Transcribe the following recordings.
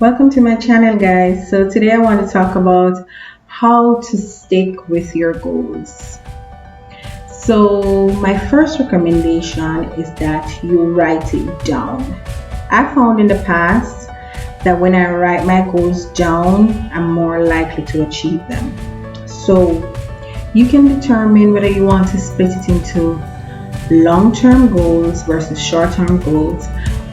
Welcome to my channel, guys. So today I want to talk about how to stick with your goals. So my first recommendation is that you write it down. I found in the past that when I write my goals down, I'm more likely to achieve them. So you can determine whether you want to split it into long-term goals versus short-term goals,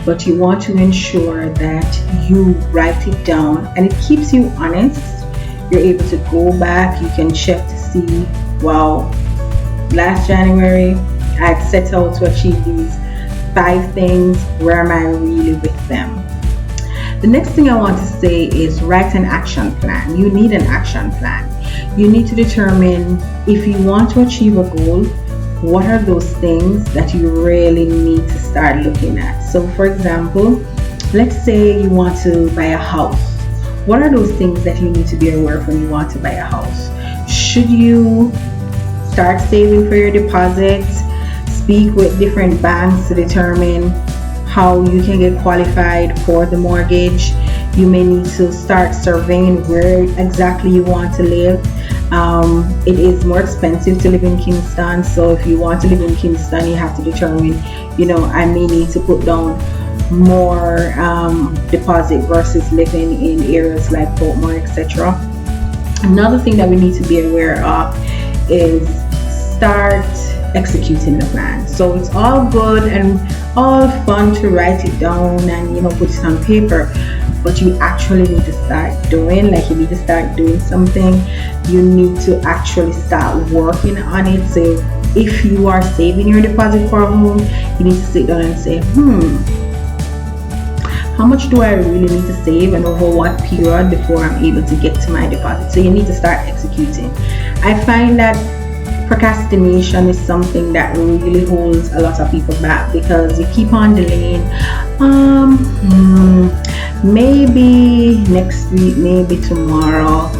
but you want to ensure that you write it down and it keeps you honest. You're able to go back, you can check to see, wow, last January I had set out to achieve these 5 things. Where am I really with them? The next thing I want to say is write an action plan. You need an action plan. You need to determine if you want to achieve a goal, what are those things that you really need to start looking at. So for example, let's say you want to buy a house. What are those things that you need to be aware of when you want to buy a house? Should you start saving for your deposits? Speak with different banks to determine how you can get qualified for the mortgage. You may need to start surveying where exactly you want to live. It is more expensive to live in Kingston, so if you want to live in Kingston, you have to determine, I may need to put down more deposit versus living in areas like Portmore, etc. Another thing that we need to be aware of is start executing the plan. So it's all good and all fun to write it down and put it on paper, but you actually need to start doing, you need to start doing something. You need to actually start working on it. So if you are saving your deposit for a home, you need to sit down and say, how much do I really need to save and over what period before I'm able to get to my deposit? So you need to start executing. I find that procrastination is something that really holds a lot of people back because you keep on delaying. Maybe next week, maybe tomorrow.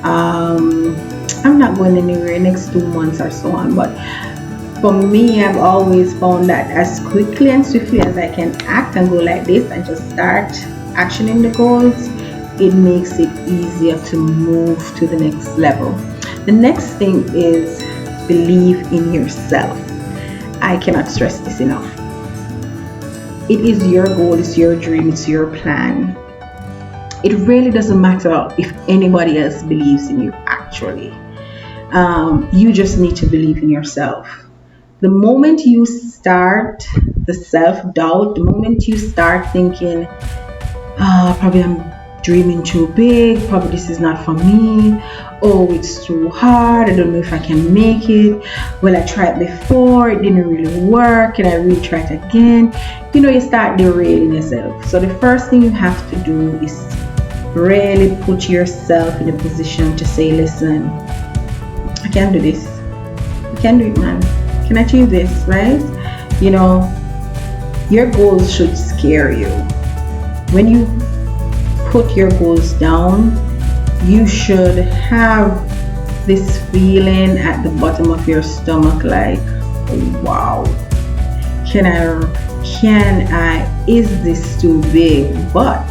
I'm not going anywhere next 2 months or so on. But for me, I've always found that as quickly and swiftly as I can act and go like this and just start actioning the goals, it makes it easier to move to the next level. The next thing is believe in yourself. I cannot stress this enough. It is your goal, it's your dream, it's your plan. It really doesn't matter if anybody else believes in you, actually. You just need to believe in yourself. The moment you start the self-doubt, the moment you start thinking, probably I'm dreaming too big, probably this is not for me, oh, it's too hard, I don't know if I can make it, well, I tried before, it didn't really work, can I really try it again? You start derailing yourself. So the first thing you have to do is really put yourself in a position to say, listen, I can do this, I can do it, man, I can achieve this, right? Your goals should scare you. When you put your goals down, you should have this feeling at the bottom of your stomach like, wow, is this too big? But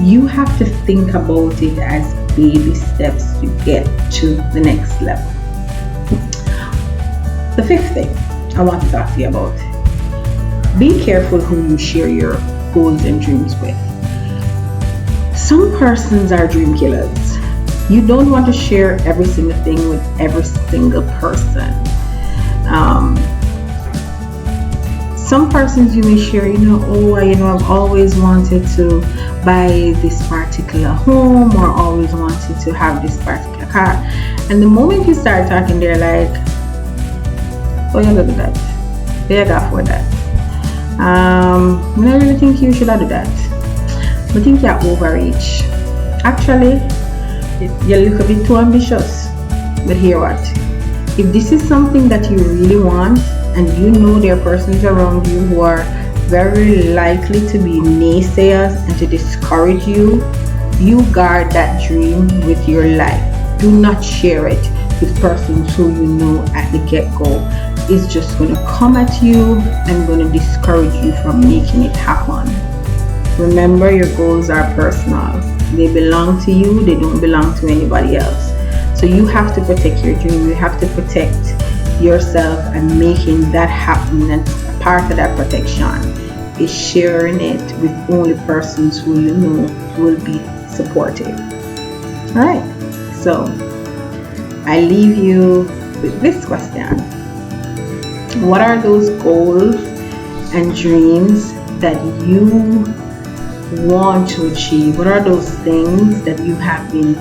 you have to think about it as baby steps to get to the next level. The fifth thing I want to talk to you about: be careful who you share your goals and dreams with. Some persons are dream killers. You don't want to share every single thing with every single person. Some persons you may share, I've always wanted to buy this particular home or always wanted to have this particular car. And the moment you start talking, they're like, oh, you're gonna do that. Yeah, I got for that. I really think you should do that. I think you're overreach. Actually, you're a little bit too ambitious. But hear what? If this is something that you really want, and there are persons around you who are very likely to be naysayers and to discourage you, you guard that dream with your life. Do not share it with persons who at the get-go is just going to come at you and going to discourage you from making it happen. Remember, your goals are personal. They belong to you, they don't belong to anybody else. So you have to protect your dream, you have to protect yourself, and making that happen. And part of that protection is sharing it with only persons who you know will be supportive. Alright, so I leave you with this question. What are those goals and dreams that you want to achieve? What are those things that you have been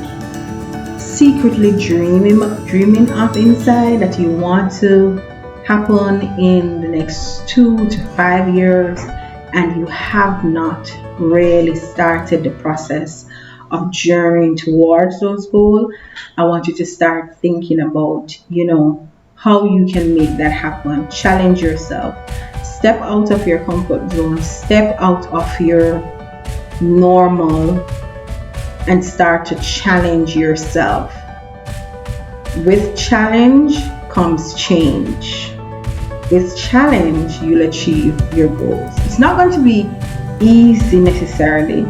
secretly dreaming of inside that you want to happen in the next 2 to 5 years, and you have not really started the process of journeying towards those goals? I want you to start thinking about, how you can make that happen. Challenge yourself. Step out of your comfort zone. Step out of your normal and start to challenge yourself. With challenge comes change. With challenge, you'll achieve your goals. It's not going to be easy necessarily.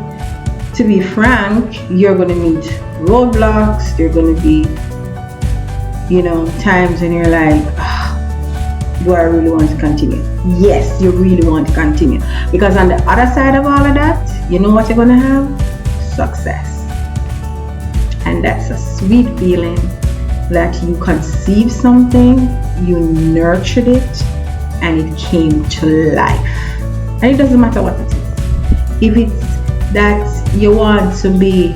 To be frank, you're going to meet roadblocks. There are going to be, times when you're like, do I really want to continue? Yes, you really want to continue. Because on the other side of all of that, you know what you're going to have? Success. And that's a sweet feeling that you conceived something, you nurtured it, and it came to life. And it doesn't matter what it is. If it's that you want to be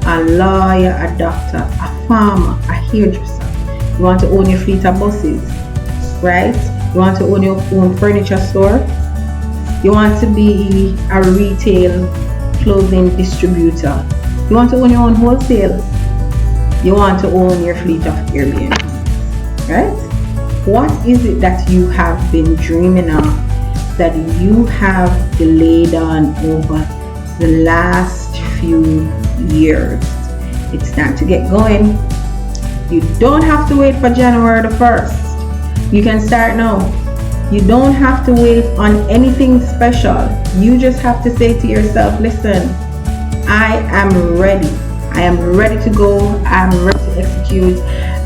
a lawyer, a doctor, a farmer, a hairdresser, you want to own your fleet of buses, right? You want to own your own furniture store, you want to be a retail clothing distributor, you want to own your own wholesale, you want to own your fleet of Airbnb, right? What is it that you have been dreaming of that you have delayed on over the last few years? It's time to get going. You don't have to wait for January the 1st. You can start now. You don't have to wait on anything special. You just have to say to yourself, listen, I am ready. I am ready to go. I am ready to execute.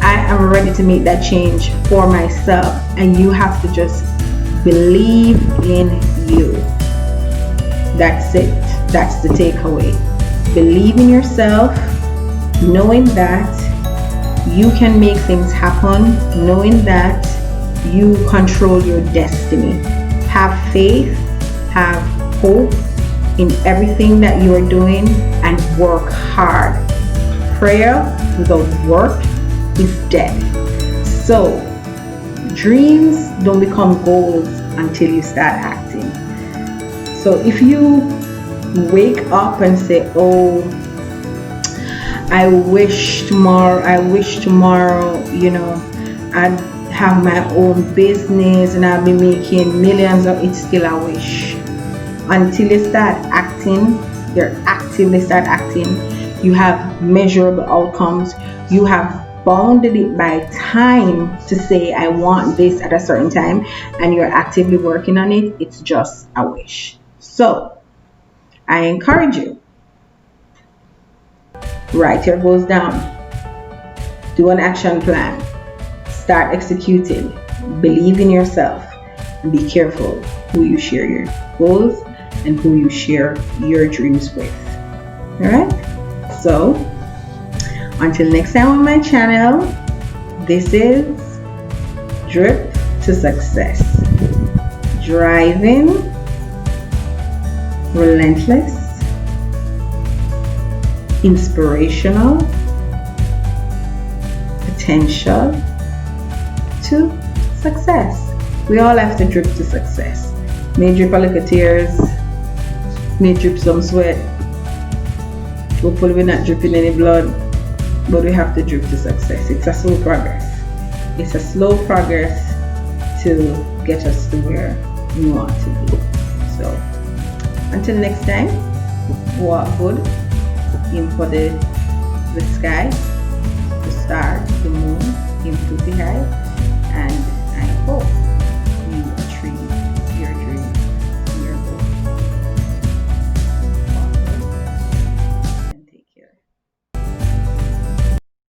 I am ready to make that change for myself. And you have to just believe in you. That's it. That's the takeaway. Believe in yourself, knowing that you can make things happen, knowing that you control your destiny. Have faith, have hope in everything that you are doing, and work hard. Prayer without work is dead. So, dreams don't become goals until you start acting. So if you wake up and say, oh, I wish tomorrow, I'd have my own business and I'll be making millions of, it's still a wish. Until you start acting, you have measurable outcomes. You have bounded it by time to say, I want this at a certain time, and you're actively working on it. It's just a wish. So I encourage you, write your goals down, do an action plan, start executing, believe in yourself, and be careful who you share your goals and who you share your dreams with. Alright? So, until next time on my channel, this is Drip to Success. Driving, relentless, inspirational, potential to success. We all have to drip to success. May drip a little tears, may drip some sweat. Hopefully we're not dripping any blood, but we have to drip to success. It's a slow progress. It's a slow progress to get us to where we want to be. So until next time, walk good, aim for the sky, the stars, the moon, aim to the high, and I hope